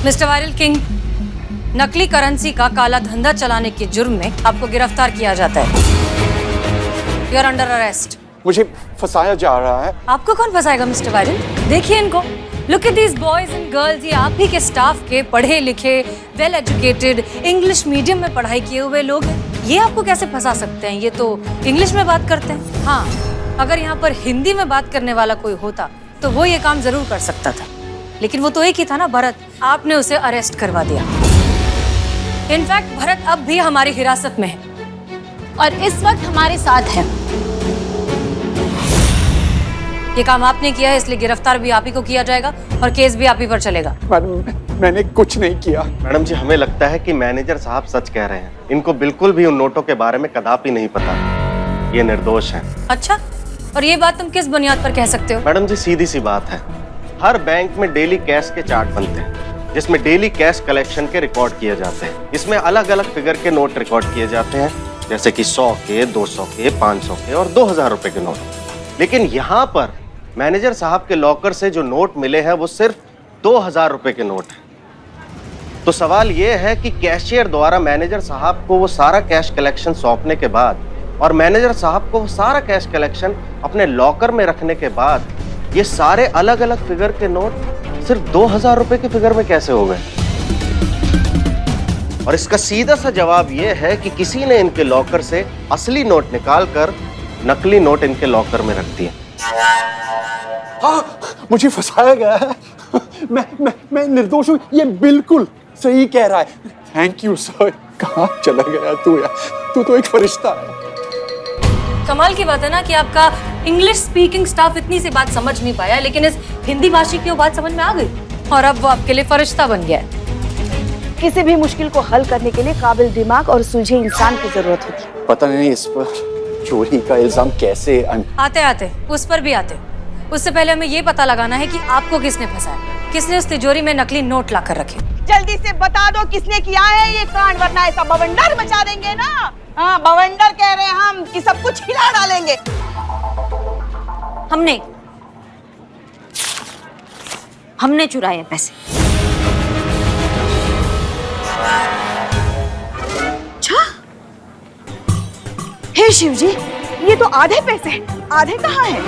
Mister viral king, नकली currency का काला धंधा चलाने के जुर्म में आपको गिरफ्तार किया जाता है। You are under arrest. मुझे फंसाया जा रहा है। आपको कौन फंसाएगा मिस्टर वायरल? देखिए इनको, look at these boys and girls. ये आप ही के स्टाफ के पढ़े लिखे, वेल एजुकेटेड, इंग्लिश मीडियम में पढ़ाई किए हुए लोग हैं। ये आपको कैसे फंसा सकते हैं? ये तो इंग्लिश में बात करते हैं। हाँ, अगर यहाँ पर हिंदी में बात करने वाला कोई होता तो वो ये काम जरूर कर सकता था, लेकिन वो तो एक ही था ना, भरत। आपने उसे अरेस्ट करवा दिया। इनफैक्ट भरत अब भी हमारी हिरासत में है और इस वक्त हमारे साथ है। ये काम आपने किया है, इसलिए गिरफ्तार भी आप ही को किया जाएगा और केस भी आप ही पर चलेगा। मैंने कुछ नहीं किया। मैडम जी, हमें लगता है कि मैनेजर साहब सच कह रहे हैं। इनको बिल्कुल भी उन नोटों के बारे में कदापि नहीं पता। ये निर्दोष हैं। अच्छा, और ये बात तुम किस बुनियाद पर कह सकते हो? मैडम जी, सीधी सी बात है। हर बैंक में डेली कैश के चार्ट बनते हैं, जिसमें डेली कैश कलेक्शन के रिकॉर्ड किए जाते हैं। इसमें अलग अलग फिगर के नोट रिकॉर्ड किए जाते हैं, जैसे कि 100 के, 200 के, 500 के और 2000 रुपए के नोट। लेकिन यहाँ पर मैनेजर साहब के लॉकर से जो नोट मिले हैं वो सिर्फ 2000 रुपए के नोट हैं। तो सवाल ये है कि कैशियर द्वारा मैनेजर साहब को वो सारा कैश कलेक्शन सौंपने के बाद और मैनेजर साहब को वो सारा कैश कलेक्शन अपने लॉकर में रखने के बाद ये सारे अलग अलग फिगर के नोट सिर्फ 2000 रुपए के फिगर में कैसे हो गए? और इसका सीधा सा जवाब ये है कि किसी ने इनके लॉकर से असली नोट निकाल कर नकली नोट इनके लॉकर में रख दिए। हाँ, मुझे फंसाया गया है। मैं निर्दोष हूँ। ये बिल्कुल सही कह रहा है। Thank you sir. कहाँ चला गया तू यार? तू तो एक फरिश्ता है। कमाल की बात है ना कि आपका इंग्लिश स्पीकिंग स्टाफ इतनी सी बात समझ नहीं पाया, लेकिन इस हिंदी भाषी की वो बात समझ में आ गई और अब वो आपके लिए फरिश्ता बन गया है। किसी भी मुश्किल को हल करने के लिए काबिल दिमाग और सूझे इंसान की जरूरत होती है। पता नहीं इस पर चोरी का इल्जाम कैसे आते आते उस पर भी आते। उससे पहले हमें ये पता लगाना है कि आपको किसने फंसाया, किसने उस तिजोरी में नकली नोट लाकर रखे। जल्दी से बता दो किसने किया है ये कांड, वरना ऐसा बवंडर मचा देंगे ना। हाँ, बवंडर कह रहे हैं हम कि सब कुछ हिला डालेंगे। हमने चुराए पैसे। अच्छा, हे शिव जी, ये तो आधे पैसे, आधे कहाँ हैं?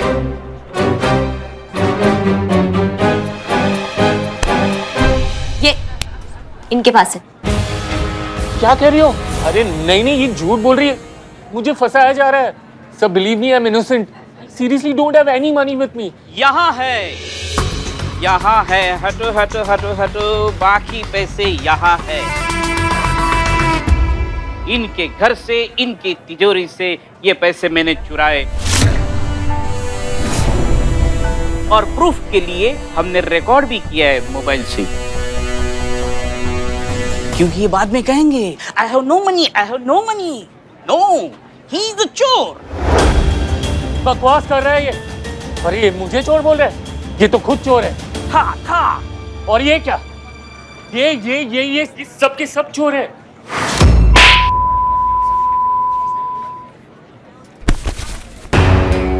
ये इनके पास है। क्या कह रही हो? अरे नहीं नहीं, ये झूठ बोल रही है। मुझे फंसाया जा रहा है। सब believe me, I am innocent. Seriously don't have any money with me. यहाँ है, यहाँ है। हटो हटो हटो हटो, बाकी पैसे यहाँ है। इनके घर से, इनकी तिजोरी से ये पैसे मैंने चुराए और प्रूफ के लिए हमने रिकॉर्ड भी किया है मोबाइल से, क्योंकि ये बाद में कहेंगे I have no money, I have no money. No, he is a चोर। बकवास कर रहा है ये। अरे ये मुझे चोर बोल रहा है? ये तो खुद चोर है। था। और ये क्या? ये सब के सब चोर है।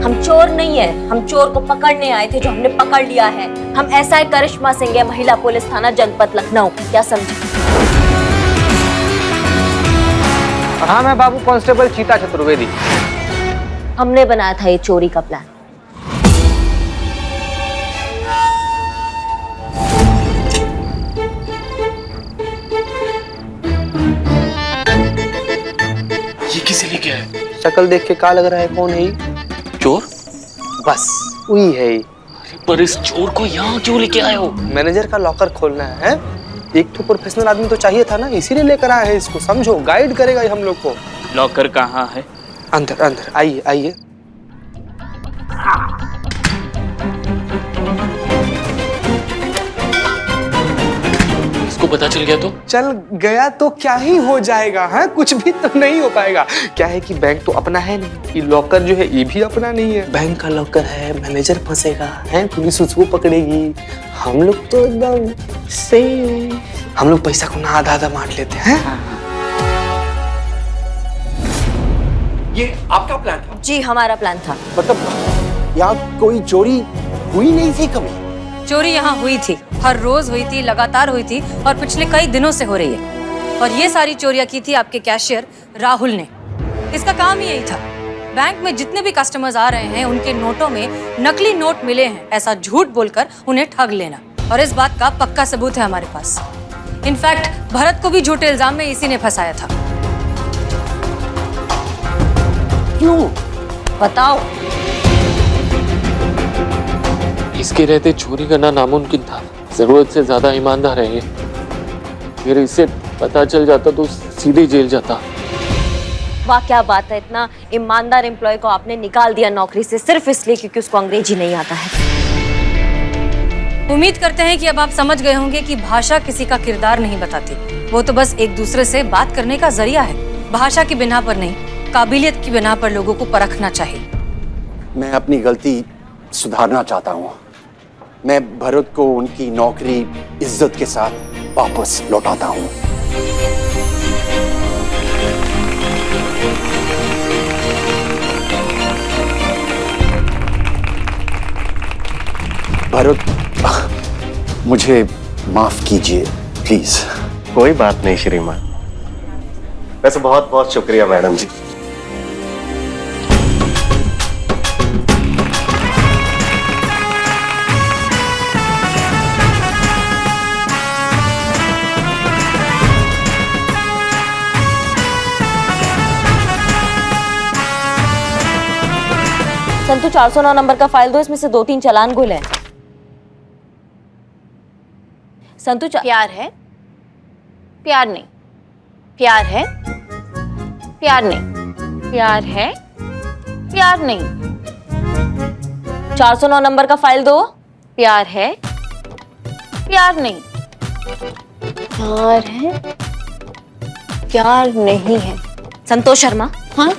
हम चोर नहीं है, हम चोर को पकड़ने आए थे जो हमने पकड़ लिया है। हम एसआई करिश्मा सिंह, महिला पुलिस थाना जनपद लखनऊ। क्या समझे? हाँ, मैं बाबू कांस्टेबल चीता चतुर्वेदी। हमने बनाया था ये चोरी का प्लान। ये किसे लेके आए? शक्ल देख के क्या लग रहा है? कौन है ये? चोर? बस वही है ये। पर इस चोर को यहाँ क्यों लेके आए हो? मैनेजर का लॉकर खोलना है। एक तो प्रोफेशनल आदमी तो चाहिए था ना, इसीलिए लेकर आए हैं इसको। समझो, गाइड करेगा ये हम लोग को। लॉकर कहाँ है? अंदर अंदर आइए आइए। इसको पता चल गया तो? चल गया तो क्या ही हो जाएगा? है कुछ भी तो नहीं हो पाएगा। क्या है कि बैंक तो अपना है नहीं, ये लॉकर जो है ये भी अपना नहीं है। बैंक का लॉकर है, मैनेजर फंसेगा, है पुलिस उसको पकड़ेगी। हम लोग तो एकदम सही। हम लोग पैसा को ना आधा आधा बांट लेते हैं। ये आपका प्लान था? जी, हमारा प्लान था। मतलब यहाँ कोई चोरी हुई नहीं थी कभी? चोरी यहाँ हुई थी, हर रोज हुई थी, लगातार हुई थी और पिछले कई दिनों से हो रही है। और ये सारी चोरियां की थी आपके कैशियर राहुल ने। इसका काम ही यही था, बैंक में जितने भी कस्टमर्स आ रहे हैं उनके नोटों में नकली नोट मिले हैं ऐसा झूठ बोलकर उन्हें ठग लेना। और इस बात का पक्का सबूत है हमारे पास। इनफैक्ट भरत को भी झूठे इल्जाम में इसी ने फंसाया था। क्यों? बताओ। इसके रहते चोरी करना नामुमकिन था। जरूरत से ज्यादा ईमानदार है ये। फिर इसे पता चल जाता तो सीधे जेल जाता। वाह क्या बात है, इतना ईमानदार एम्प्लॉय को आपने निकाल दिया नौकरी से सिर्फ इसलिए क्योंकि उसको अंग्रेजी नहीं आता है। उम्मीद करते हैं कि अब आप समझ गए होंगे कि भाषा किसी का किरदार नहीं बताती, वो तो बस एक दूसरे से बात करने का जरिया है। भाषा की बिना पर नहीं, काबिलियत की बिना पर लोगों को परखना चाहिए। मैं अपनी गलती सुधारना चाहता हूँ। मैं भरत को उनकी नौकरी इज्जत के साथ वापस लौटाता हूँ। भरत, मुझे माफ कीजिए प्लीज। कोई बात नहीं श्रीमान। वैसे बहुत बहुत शुक्रिया मैडम जी। संतू 409 नंबर का फाइल दो, इसमें से 2-3 चालान गुल है। संतू प्यार है, प्यार नहीं, प्यार है, प्यार नहीं, प्यार है, प्यार नहीं। 409 नंबर का फाइल दो। प्यार है, प्यार नहीं, प्यार है, प्यार नहीं है। संतोष शर्मा, हाँ,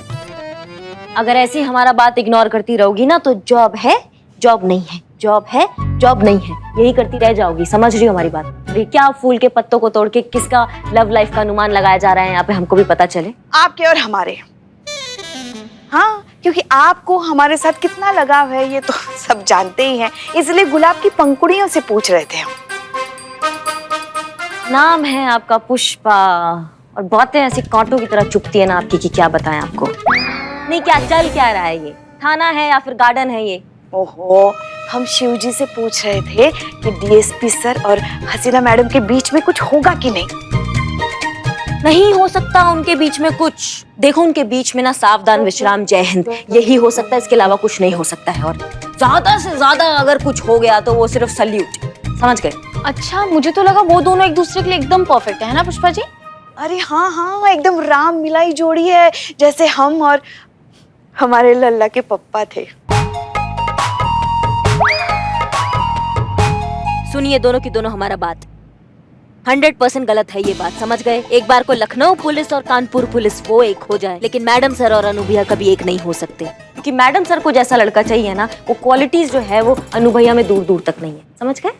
अगर ऐसी हमारा बात इग्नोर करती रहोगी ना तो जॉब है, जॉब नहीं है, जॉब है, जॉब नहीं है, यही करती रह जाओगी। समझ रही हो हमारी बात? अरे क्या फूल के पत्तों को तोड़ के किसका लव लाइफ का अनुमान लगाया जा रहा है यहाँ पे, हमको भी पता चले। आपके और हमारे। हाँ, क्योंकि आपको हमारे साथ कितना लगाव है ये तो सब जानते ही हैं, इसलिए गुलाब की पंखुड़ियों से पूछ रहे थे हम। नाम है आपका पुष्पा और बातें ऐसी कांटों की तरह चुभती है ना आपकी कि क्या बताएं आपको। नहीं क्या चल क्या रहा है ये? थाना है या फिर गार्डन है ये? ओहो, हम शिवजी से पूछ रहे थे कि डीएसपी सर और हसीना मैडम के बीच में कुछ होगा कि नहीं। नहीं हो सकता उनके बीच में कुछ। देखो उनके बीच में ना सावधान विश्राम जय हिंद यही हो सकता है, इसके अलावा कुछ नहीं हो सकता है। और ज्यादा से ज्यादा अगर कुछ हो गया तो वो सिर्फ सल्यूट। समझ गए? अच्छा, मुझे तो लगा वो दोनों एक दूसरे के लिए एकदम परफेक्ट है ना पुष्पा जी? अरे हाँ हाँ, एकदम राम मिलाई जोड़ी है, जैसे हम और हमारे लल्ला के पप्पा थे। सुनिए दोनों की दोनों हमारा बात 100% गलत है ये बात, समझ गए? एक बार को लखनऊ पुलिस और कानपुर पुलिस वो एक हो जाए, लेकिन मैडम सर और अनु भैया कभी एक नहीं हो सकते, क्योंकि मैडम सर को जैसा लड़का चाहिए ना, वो क्वालिटीज जो है वो अनु भैया में दूर दूर तक नहीं है। समझ गए?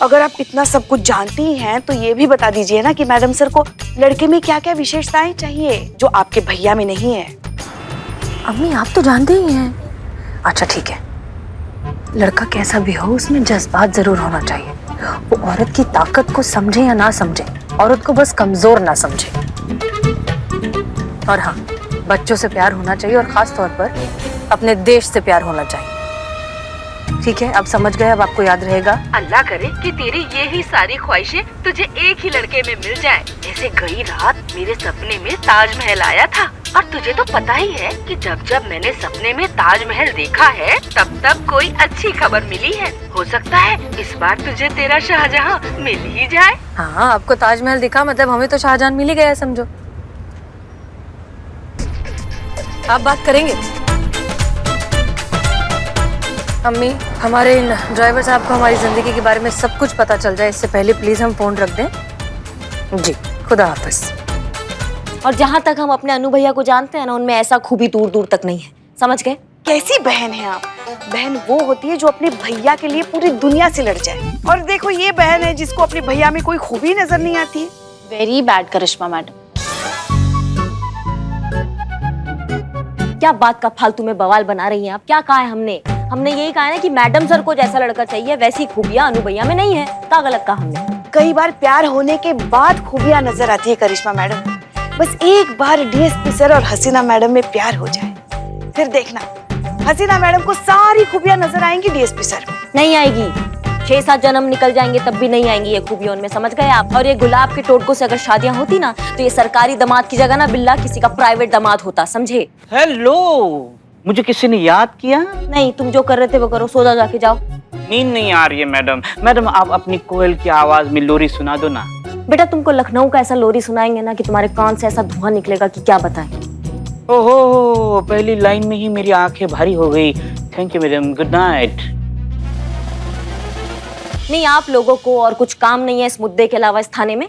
अगर आप इतना सब कुछ जानती हैं तो ये भी बता दीजिए ना कि मैडम सर को लड़के में क्या क्या विशेषताएं चाहिए जो आपके भैया में नहीं है। अम्मी आप तो जानते ही हैं। अच्छा ठीक है, लड़का कैसा भी हो उसमें जज्बात जरूर होना चाहिए। वो औरत की ताकत को समझे या ना समझे, औरत को बस कमजोर ना समझे। और हाँ, बच्चों से प्यार होना चाहिए और खास तौर पर अपने देश से प्यार होना चाहिए। ठीक है, अब समझ गए, अब आपको याद रहेगा। अल्लाह करे कि तेरी ये ही सारी ख्वाहिशें तुझे एक ही लड़के में मिल जाए। जैसे गई रात मेरे सपने में ताजमहल आया था, और तुझे तो पता ही है कि जब जब मैंने सपने में ताजमहल देखा है तब तब कोई अच्छी खबर मिली है। हो सकता है इस बार तुझे तेरा शाहजहां मिल ही जाए। हाँ, आपको ताजमहल दिखा मतलब हमें तो शाहजहां मिल ही गया, समझो। आप बात करेंगे? अम्मी, हमारे इन ड्राइवर साहब को हमारी जिंदगी के बारे में सब कुछ पता चल जाए, इससे पहले प्लीज हम फोन रख दें। जी, खुदा हाफिज। और जहाँ तक हम अपने अनु भैया को जानते हैं ना, उनमें ऐसा खूबी दूर दूर तक नहीं है। समझ गए? कैसी बहन है आप? बहन वो होती है जो अपने भैया के लिए पूरी दुनिया से लड़ जाए, और देखो ये बहन है जिसको अपने भैया में कोई खूबी नजर नहीं आती है। वेरी बैड करिश्मा मैडम। क्या बात का फालतू में बवाल बना रही हैं आप? क्या कहा है हमने? हमने यही कहा ना कि मैडम सर को जैसा लड़का चाहिए वैसी खूबियां अनु भैया में नहीं है। क्या गलत कहा हमने? कई बार प्यार होने के बाद खूबियां नजर आती है करिश्मा मैडम। बस एक बार डीएसपी सर और हसीना मैडम में प्यार हो जाए, फिर देखना हसीना मैडम को सारी खूबियां नजर आएंगी डीएसपी सर में। नहीं आएगी। 6-7 जन्म निकल जाएंगे तब भी नहीं आएंगी ये खूबियां उनमें, समझ गए आप? और ये गुलाब के टोटकों से अगर शादियां होती ना तो ये सरकारी दामाद की जगह ना बिल्ला किसी का प्राइवेट दामाद होता, समझे? हेलो, मुझे किसी ने याद किया? नहीं, तुम जो कर रहे थे वो करो, सो जाके जाओ। नींद नहीं आ रही है मैडम। मैडम आप अपनी कोयल की आवाज में लोरी सुना दो ना। बेटा तुमको लखनऊ का ऐसा लोरी सुनाएंगे ना कि तुम्हारे कान से ऐसा धुआं निकलेगा कि क्या बताएं। ओहो, पहली लाइन में ही मेरी आंखें भारी हो गई। Thank you madam, good night. नहीं, आप लोगों को और कुछ काम नहीं है इस मुद्दे के अलावा इस थाने में?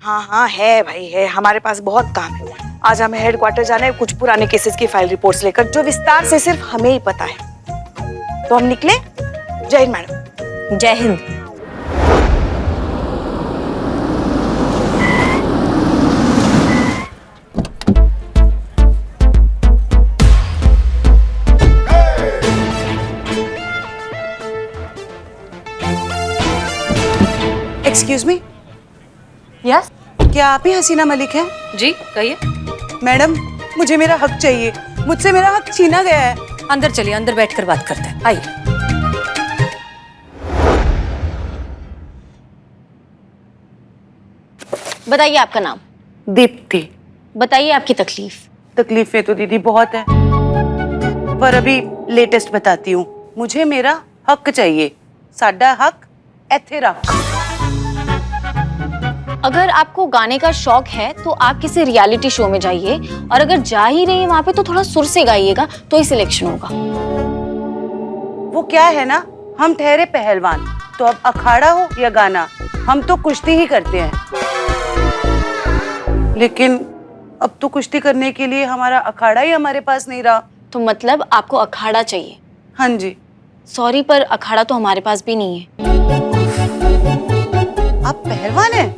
हाँ हाँ है भाई है, हमारे पास बहुत काम है। आज हमें हेडक्वार्टर जाना है कुछ पुराने केसेस की फाइल रिपोर्ट्स लेकर, जो विस्तार से सिर्फ हमें ही पता है। तो हम निकले। जय हिंद मैडम। जय हिंद। एक्सक्यूज मी, यस क्या आप ही हसीना मलिक हैं? जी कहिए। मैडम मुझे मेरा हक चाहिए, मुझसे मेरा हक छीना गया है। अंदर चलिए, अंदर बैठकर बात करते हैं, आइए। बताइए आपका नाम। दीप्ति। बताइए आपकी तकलीफ। तकलीफें तो दीदी बहुत है, पर अभी लेटेस्ट बताती हूँ। मुझे मेरा हक चाहिए, साडा हक एथे रख। अगर आपको गाने का शौक है तो आप किसी रियलिटी शो में जाइए, और अगर जा ही रही है वहां पे तो थोड़ा सुर से गाइएगा तो ही सिलेक्शन होगा। वो क्या है ना, हम ठहरे पहलवान, तो अब अखाड़ा हो या गाना हम तो कुश्ती ही करते हैं। लेकिन अब तो कुश्ती करने के लिए हमारा अखाड़ा ही हमारे पास नहीं रहा। तो मतलब आपको अखाड़ा चाहिए? हाँ जी। सॉरी, पर अखाड़ा तो हमारे पास भी नहीं है। आप पहलवान हैं?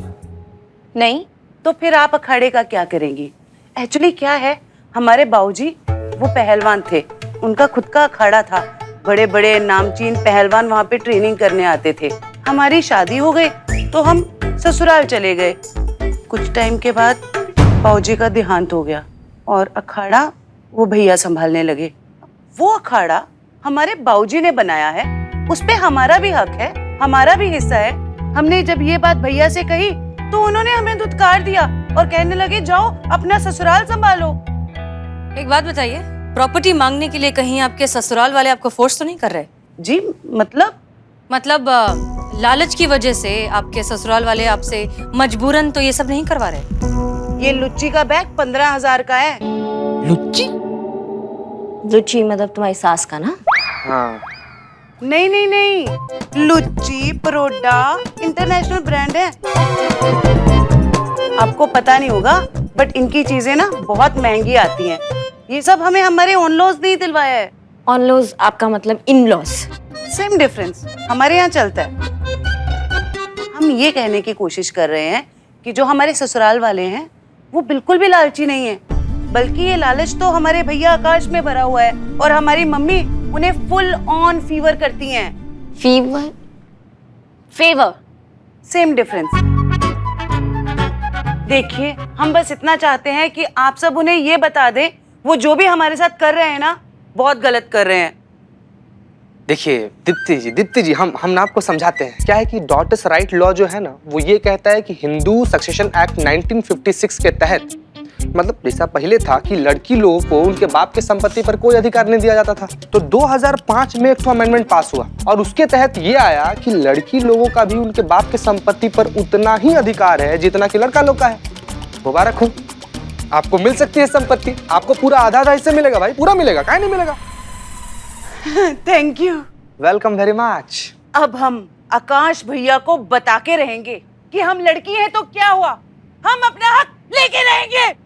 नहीं। तो फिर आप अखाड़े का क्या करेंगी? एक्चुअली क्या है, हमारे बाबूजी वो पहलवान थे, उनका खुद का अखाड़ा था। बड़े बड़े नामचीन पहलवान वहाँ पे ट्रेनिंग करने आते थे। हमारी शादी हो गई तो हम ससुराल चले गए। कुछ टाइम के बाद बाबूजी का देहांत हो गया और अखाड़ा वो भैया संभालने लगे। वो अखाड़ा हमारे बाबूजी ने बनाया है, उस पे हमारा भी हक है, हमारा भी हिस्सा है। हमने जब ये बात भैया से कही तो उन्होंने हमें धुतकार दिया और कहने लगे जाओ अपना ससुराल संभालो। एक बात बताइए, प्रॉपर्टी मांगने के लिए कहीं आपके ससुराल वाले आपको फोर्स तो नहीं कर रहे? जी मतलब लालच की वजह से आपके ससुराल वाले आपसे मजबूरन तो ये सब नहीं करवा रहे? ये लुच्ची का बैग 15,000 का है। लुच्ची? लुच्ची मतलब तुम्हारी सास का ना? हाँ। नहीं नहीं नहीं, लुच्ची परोडा इंटरनेशनल ब्रांड है। आपको पता नहीं होगा बट इनकी चीजें ना बहुत महंगी आती हैं। ये सब हमें हमारे ऑन लॉज नहीं दिलवाया है। ऑन लॉज आपका मतलब इन लॉज? सेम डिफरेंस हमारे यहाँ चलता है। हम ये कहने की कोशिश कर रहे हैं कि जो हमारे ससुराल वाले हैं वो बिल्कुल भी लालची नहीं है, बल्कि ये लालच तो हमारे भैया आकाश में भरा हुआ है और हमारी मम्मी उन्हें फुल ऑन फीवर करती हैं। फीवर? फेवर? Same difference. देखिए, हम बस इतना चाहते हैं कि आप सब उन्हें ये बता दें, वो जो भी हमारे साथ कर रहे हैं ना, बहुत गलत कर रहे हैं। देखिए दीप्ति जी हम ना आपको समझाते हैं। क्या है कि डॉटर्स राइट लॉ जो है ना, वो ये कहता है कि हिंदू सक्सेशन एक्ट 1956 के तहत, मतलब जैसा पहले था कि लड़की लोगों को उनके बाप के संपत्ति पर कोई अधिकार नहीं दिया जाता था, तो 2005 में एक अमेंडमेंट पास हुआ और उसके तहत ये आया कि लड़की लोगों का भी उनके बाप के संपत्ति पर उतना ही अधिकार है जितना कि लड़का लोग का है। मुबारक हो, आपको मिल सकती है संपत्ति, आपको पूरा आधा हिस्सा मिलेगा भाई, पूरा मिलेगा, काहे नहीं मिलेगा। Thank you, welcome very much. अब हम आकाश भैया को बता के रहेंगे कि हम लड़की हैं तो क्या हुआ, हम अपना हक लेके रहेंगे।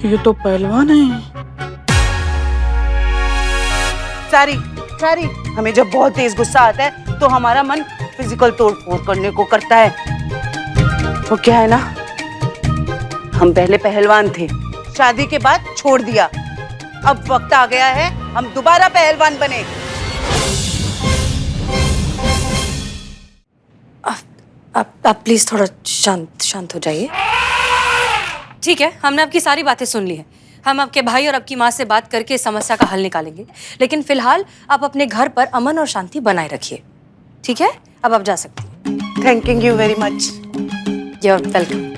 ये तो पहलवान है। सारी हमें जब बहुत तेज गुस्सा आता है तो हमारा मन फिजिकल तोड़ फोड़ करने को करता है। तो क्या है ना, हम पहले पहलवान थे, शादी के बाद छोड़ दिया। अब वक्त आ गया है हम दोबारा पहलवान बने। आप प्लीज थोड़ा शांत हो जाइए। ठीक है, हमने आपकी सारी बातें सुन ली है। हम आपके भाई और आपकी माँ से बात करके इस समस्या का हल निकालेंगे, लेकिन फिलहाल आप अपने घर पर अमन और शांति बनाए रखिए। ठीक है, अब आप जा सकती हैं। Thank you very much. You are welcome.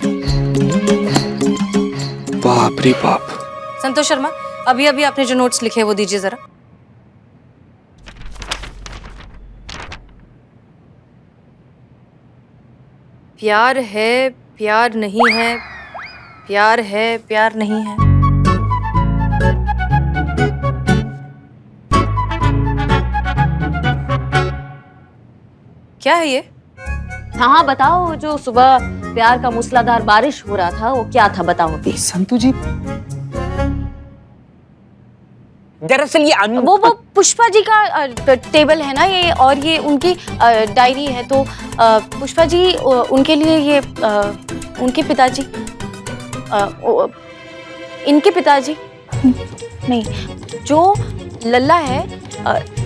बाप रे बाप। संतोष शर्मा, अभी अभी आपने जो नोट्स लिखे हैं वो दीजिए जरा। प्यार है, प्यार नहीं है, प्यार है, प्यार नहीं है। क्या है ये? हाँ बताओ, जो सुबह प्यार का मूसलाधार बारिश हो रहा था वो क्या था, बताओ अभी। संतू जी, दरअसल ये वो पुष्पा जी का टेबल है ना ये, और ये उनकी डायरी है। तो पुष्पा जी उनके लिए ये उनके पिताजी, इनके पिताजी नहीं, जो लल्ला है,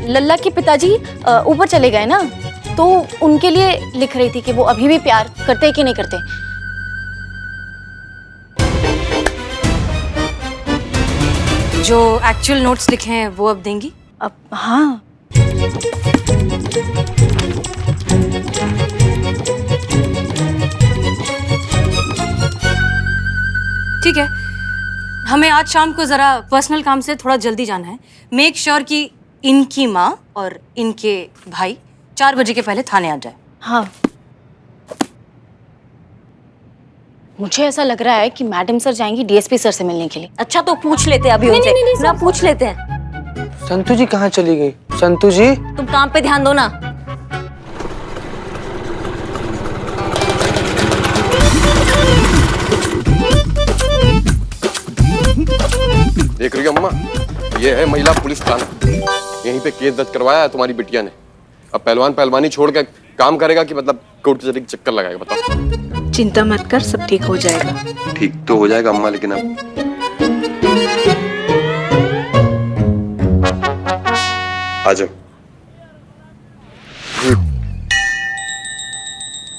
लल्ला के पिताजी ऊपर चले गए ना, तो उनके लिए लिख रही थी कि वो अभी भी प्यार करते कि नहीं करते। जो एक्चुअल नोट्स लिखे हैं वो अब देंगी? अब हाँ, ठीक है। हमें आज शाम को जरा पर्सनल काम से थोड़ा जल्दी जाना है। मेक श्योर कि इनकी माँ और इनके भाई 4 बजे के पहले थाने आ जाए। हाँ। मुझे ऐसा लग रहा है कि मैडम सर जाएंगी डीएसपी सर से मिलने के लिए। अच्छा तो पूछ लेते हैं अभी उनसे। नहीं, ना पूछ लेते हैं। संतू जी कहाँ चली गई? संतू जी, तुम काम पे ध्यान दो ना। देख रही हो अम्मा, ये है महिला पुलिस थाना। यहीं पे केस दर्ज करवाया है तुम्हारी बिटिया ने। अब पहलवान पहलवानी छोड़ के काम करेगा कि मतलब कोर्ट कचहरी के चक्कर लगाएगा, बताओ। चिंता मत कर, सब ठीक हो जाएगा। ठीक तो हो जाएगा अम्मा, लेकिन अब आ जाओ।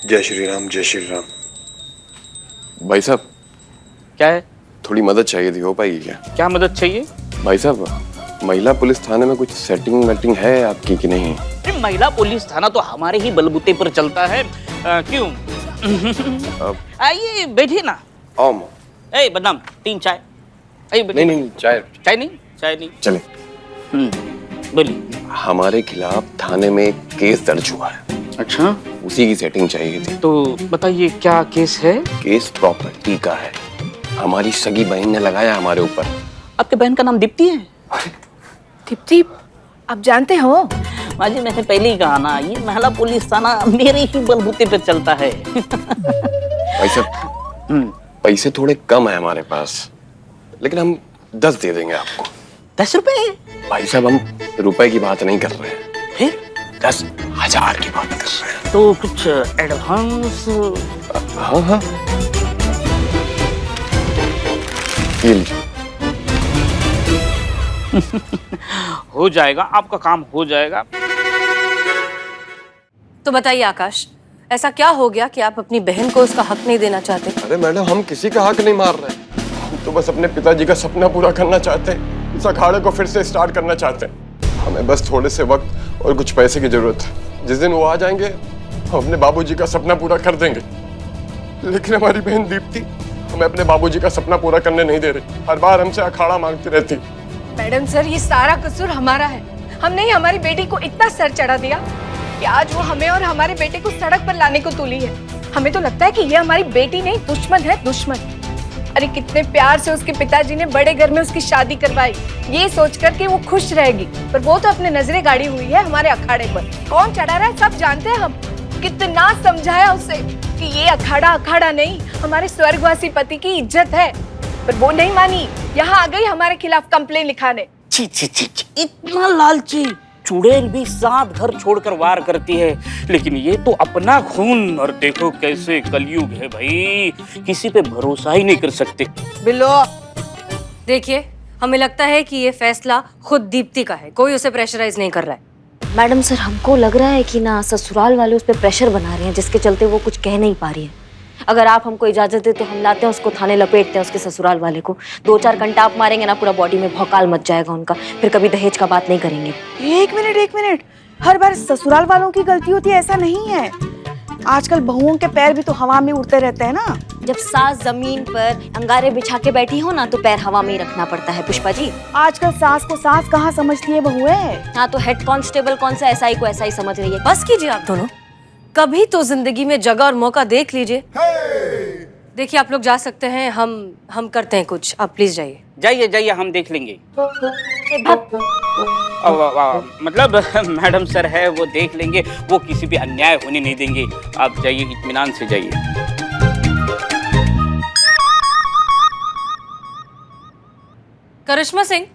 जय श्री राम, जय श्री राम। भाई साहब, क्या है? थोड़ी मदद चाहिए थी, हो पाएगी क्या? क्या मदद चाहिए? भाई साहब, महिला पुलिस थाने में कुछ सेटिंग वेटिंग है आपकी कि नहीं? महिला पुलिस थाना तो हमारे ही बलबूते पर चलता है। क्यों? आइए बैठिए ना। ओम। ए बदनाम, 3 चाय। आइए बैठिए। नहीं, चाय चाय नहीं। चले। बोलिए। हमारे खिलाफ थाने में एक केस दर्ज हुआ है। अच्छा, उसी की सेटिंग चाहिए थी। तो बताइए क्या केस है? केस प्रॉपर्टी का है। हमारी सगी बहन ने लगाया हमारे ऊपर। आपके बहन का नाम दीप्ति है? दीप्ति, आप जानते हो? माँ जी, मैंने पहले ही कहा ना, ये महिला पुलिस थाना मेरे ही बलबूते पर चलता है। भाई साहब, पैसे थोड़े कम है हमारे पास, लेकिन हम 10 दे देंगे आपको। 10 रुपए? भाई साहब, हम रुपए की बात नहीं कर रहे हैं, फिर 10,000 की बात कर रहे हैं। तो कुछ एडवांस? हाँ हाँ, ये लीजिए। हो जाएगा, आपका काम हो जाएगा। तो बताइए आकाश, ऐसा क्या हो गया कि आप अपनी बहन को उसका हक नहीं देना चाहते? अरे मैडम, हम किसी का हक नहीं मार रहे, हम तो बस अपने पिताजी का सपना पूरा करना चाहते हैं। इस अखाड़े को फिर से स्टार्ट करना चाहते हैं। हमें बस थोड़े से वक्त और कुछ पैसे की जरूरत है। जिस दिन वो आ जाएंगे, हम अपने बाबूजी का सपना पूरा कर देंगे। लेकिन हमारी बहन दीप्ति हमें अपने बाबूजी का सपना पूरा करने नहीं दे रही। हर बार हमसे अखाड़ा मांगती रहती। मैडम सर, ये सारा कसूर हमारा है। हमने ही हमारी बेटी को इतना सर चढ़ा दिया कि आज वो हमें और हमारे बेटे को सड़क पर लाने को तुली है। हमें तो लगता है कि ये हमारी बेटी नहीं, दुश्मन है, दुश्मन। अरे कितने प्यार से उसके पिताजी ने बड़े घर में उसकी शादी करवाई, ये सोचकर कि वो खुश रहेगी, पर वो तो अपने नजरें गाड़ी हुई है हमारे अखाड़े पर। कौन चढ़ा रहा है सब जानते हैं हम। कितना समझाया उसे कि ये अखाड़ा अखाड़ा नहीं, हमारे स्वर्गवासी पति की इज्जत है, पर वो नहीं मानी। यहाँ आ गई हमारे खिलाफ कंप्लेन लिखाने। छी छी छी छी, इतना लालची, चुड़ैल भी 7 घर छोड़कर वार करती है, लेकिन ये तो अपना खून। और देखो कैसे कलयुग है भाई, किसी पे भरोसा ही नहीं कर सकते। बिल्लो, देखिए हमें लगता है कि ये फैसला खुद दीप्ति का है, कोई उसे प्रेशराइज नहीं कर रहा है। मैडम सर, हमको लग रहा है कि ना ससुराल वाले उस पर प्रेशर बना रहे हैं, जिसके चलते वो कुछ कह नहीं पा रही है। अगर आप हमको इजाजत दे तो हम लाते हैं उसको थाने, लपेटते हैं उसके ससुराल वाले को। 2-4 घंटा आप मारेंगे ना, पूरा बॉडी में भौकाल मच जाएगा उनका, फिर कभी दहेज का बात नहीं करेंगे। एक मिनट, हर बार ससुराल वालों की गलती होती है ऐसा नहीं है। आजकल बहुओं के पैर भी तो हवा में उड़ते रहते हैं ना। जब सास जमीन पर अंगारे बिछा के बैठी हो ना, तो पैर हवा में ही रखना पड़ता है पुष्पा जी। आजकल सास को सास कहाँ समझती है बहुएं। हाँ, तो हेड कांस्टेबल कौन सा एसआई को ऐसा ही समझ रही है। बस कीजिए आप दोनों, कभी तो जिंदगी में जगह और मौका देख लीजिए। देखिए आप लोग जा सकते हैं, हम करते हैं कुछ, आप प्लीज जाइए। जाइए, हम देख लेंगे। मतलब मैडम सर है, वो देख लेंगे, वो किसी भी अन्याय होने नहीं देंगे। आप जाइए, इत्मीनान से जाइए। करिश्मा सिंह,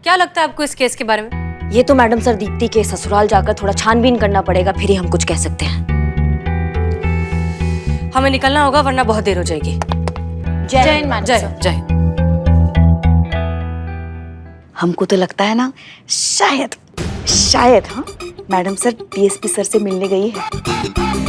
क्या लगता है आपको इस केस के बारे में? ये तो मैडम सर दीप्ति के ससुराल जाकर थोड़ा छानबीन करना पड़ेगा, फिर ही हम कुछ कह सकते हैं। हमें निकलना होगा वरना बहुत देर हो जाएगी। जय हिंद मैडम जय सर। जय। हमको तो लगता है ना, शायद हाँ, मैडम सर डीएसपी सर से मिलने गई है।